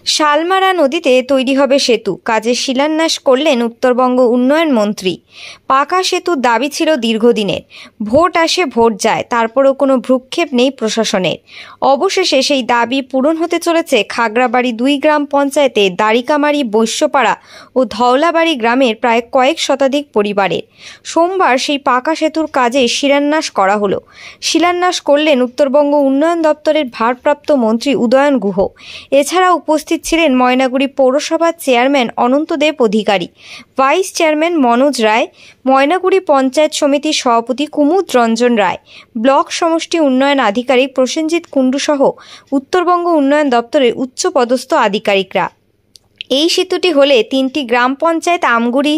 শালমারা নদীতে তৈরি হবে সেতু, কাজের শিলান্যাস করলেন উত্তরবঙ্গ উন্নয়ন মন্ত্রী। পাকা সেতুর দাবি ছিল দীর্ঘদিনের। ভোট আসে ভোট যায়, তারপরেও কোনো ভ্রুক্ষেপ নেই প্রশাসনের। অবশেষে সেই দাবি পূরণ হতে চলেছে খাগড়াবাড়ি 2 গ্রাম পঞ্চায়েতে দাড়িকামারি, বৈশ্যপাড়া ও ধওলাবাড়ি গ্রামের প্রায় কয়েক শতাধিক পরিবারের। সোমবার সেই পাকা সেতুর কাজে শিলান্যাস করা হলো। শিলান্যাস করলেন উত্তরবঙ্গ উন্নয়ন দপ্তরের ভারপ্রাপ্ত মন্ত্রী উদয়ন গুহ। এছাড়া উপস্থিত ছিলেন ময়নাগুড়ি পৌরসভার চেয়ারম্যান অনন্তদেব অধিকারী, ভাইস চেয়ারম্যান মনোজ রায়, ময়নাগুড়ি পঞ্চায়েত সমিতির সভাপতি কুমুদ রঞ্জন রায়, ব্লক সমষ্টি উন্নয়ন আধিকারিক প্রসেনজিৎ কুণ্ডু সহ উত্তরবঙ্গ উন্নয়ন দপ্তরের উচ্চপদস্থ আধিকারিকরা। এই সেতুটি হলে 3টি গ্রাম পঞ্চায়েত, আমগুড়ি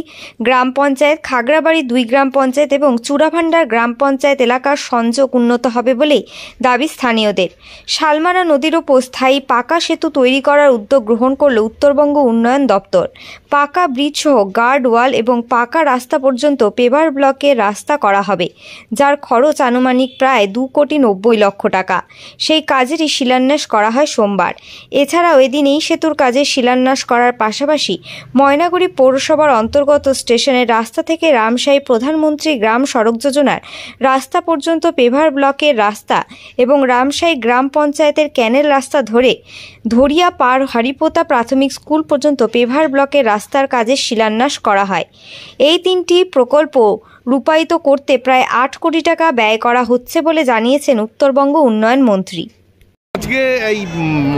গ্রাম পঞ্চায়েত, খাগড়াবাড়ি 2 গ্রাম পঞ্চায়েত এবং চূড়াভান্ডার গ্রাম পঞ্চায়েত এলাকার সংযোগ উন্নত হবে বলেই দাবি স্থানীয়দের। শালমারা নদীর ওপর স্থায়ী পাকা সেতু তৈরি করার উদ্যোগ গ্রহণ করল উত্তরবঙ্গ উন্নয়ন দপ্তর। পাকা ব্রিজ সহ গার্ড ওয়াল এবং পাকা রাস্তা পর্যন্ত পেভার ব্লকের রাস্তা করা হবে, যার খরচ আনুমানিক প্রায় 2,90,00,000 টাকা। সেই কাজেরই শিলান্যাস করা হয় সোমবার। এছাড়াও এদিন এই সেতুর কাজের শিলান্যাস করার পাশাপাশি ময়নাগুড়ি পৌরসভার অন্তর্গত স্টেশনের রাস্তা থেকে রামশাহী প্রধানমন্ত্রী গ্রাম সড়ক যোজনার রাস্তা পর্যন্ত পেভার ব্লকের রাস্তা এবং রামশাহী গ্রাম পঞ্চায়েতের ক্যানেল রাস্তা ধরে ধরিয়া পার হরিপোতা প্রাথমিক স্কুল পর্যন্ত পেভার ব্লকের রাস্তার কাজের শিলান্যাস করা হয়। এই 3টি প্রকল্প রূপায়িত করতে প্রায় 8 কোটি টাকা ব্যয় করা হচ্ছে বলে জানিয়েছেন উত্তরবঙ্গ উন্নয়ন মন্ত্রী। আজকে এই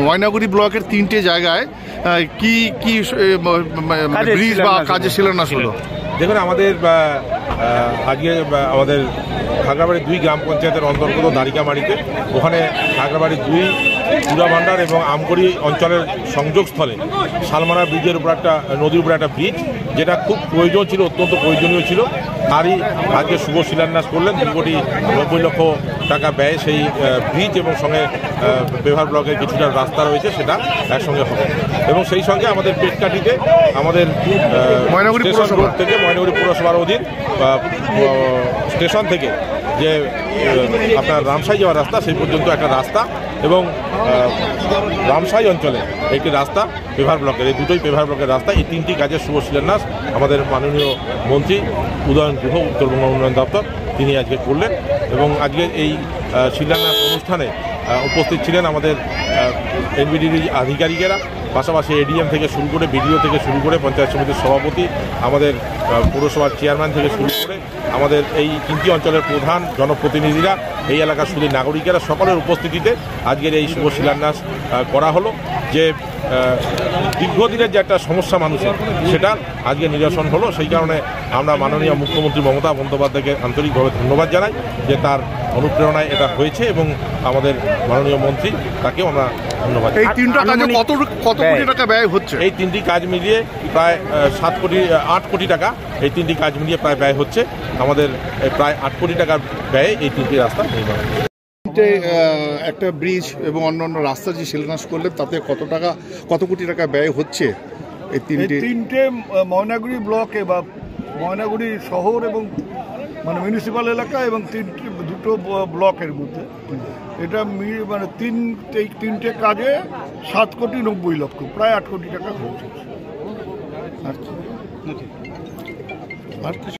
ময়নাগুড়ি ব্লকের 3টে জায়গায় কি কি ব্রিজ বা কাজের শিলান্যাস হলো? দেখুন, আমাদের আজকে আমাদের খাগড়াবাড়ি 2 গ্রাম পঞ্চায়েতের অন্তর্গত দাড়িকামারিতে, ওখানে খাগড়াবাড়ি 2 চূড়াভান্ডার এবং আমগুড়ি অঞ্চলের সংযোগস্থলে শালমারা ব্রিজের উপর নদীর উপর একটা ব্রিজ, যেটা খুব প্রয়োজন ছিল, অত্যন্ত প্রয়োজনীয় ছিল। তারই আজকে শুভ শিলান্যাস করলেন। 2,90,00,000 টাকা ব্যয় সেই ব্রিজ এবং সঙ্গে পেভার ব্লকের কিছুটা রাস্তা রয়েছে, সেটা একসঙ্গে হবে। এবং সেই সঙ্গে আমাদের পেটকাঠিতে আমাদের ময়নাগুড়ি রোড থেকে ময়নাগুড়ি পৌরসভার অধীন স্টেশন থেকে যে আপনার রামশাহী যাওয়ার রাস্তা, সেই পর্যন্ত একটা রাস্তা এবং রামশাহী অঞ্চলে একটি রাস্তা পেভার ব্লকের, এই দুটোই পেভার ব্লকের রাস্তা। এই 3টি কাজের শুভ শিলান্যাস আমাদের মাননীয় মন্ত্রী উদয়ন গুহ, উত্তরবঙ্গ উন্নয়ন দপ্তর, তিনি আজকে করলেন। এবং আজকে এই শিলান্যাস অনুষ্ঠানে উপস্থিত ছিলেন আমাদের এনবিডির আধিকারিকেরা, পাশাপাশি এডিএম থেকে শুরু করে, বিডিও থেকে শুরু করে, পঞ্চায়েত সমিতির সভাপতি, আমাদের পৌরসভার চেয়ারম্যান থেকে শুরু করে আমাদের এই 3টি অঞ্চলের প্রধান জনপ্রতিনিধিরা, এই এলাকার শুধু নাগরিকেরা, সকলের উপস্থিতিতে আজকের এই শুভ শিলান্যাস করা হলো। যে দীর্ঘদিনের যে একটা সমস্যা মানুষের, সেটা আজকে নিরসন হলো। সেই কারণে আমরা মাননীয় মুখ্যমন্ত্রী মমতা বন্দ্যোপাধ্যায়কে আন্তরিকভাবে ধন্যবাদ জানাই যে তার অনুপ্রেরণায় এটা হয়েছে, এবং আমাদের মাননীয় মন্ত্রী, তাকেও আমরা ধন্যবাদ। এই 3টা কাজে কত কোটি টাকা ব্যয় হচ্ছে? এই 3টি কাজ মিলিয়ে প্রায় 8 কোটি টাকা এই 3টি কাজ মিলিয়ে প্রায় ব্যয় হচ্ছে। আমাদের প্রায় 8 কোটি টাকার ব্যয়ে এই 3টি রাস্তা নির্মাণ হচ্ছে। একটা ব্রিজ এবং অন্যান্য রাস্তা যে শিলান্যাস করলেন, তাতে কত কোটি টাকা ব্যয় হচ্ছে? এই 3টে ময়নাগুড়ি ব্লকে বা ময়নাগুড়ি শহর এবং মানে মিউনিসিপ্যাল এলাকা এবং 2টো ব্লকের মধ্যে এটা মানে 3টে কাজে 7,90,00,000, প্রায় 8 কোটি টাকা খরচ হচ্ছে। আর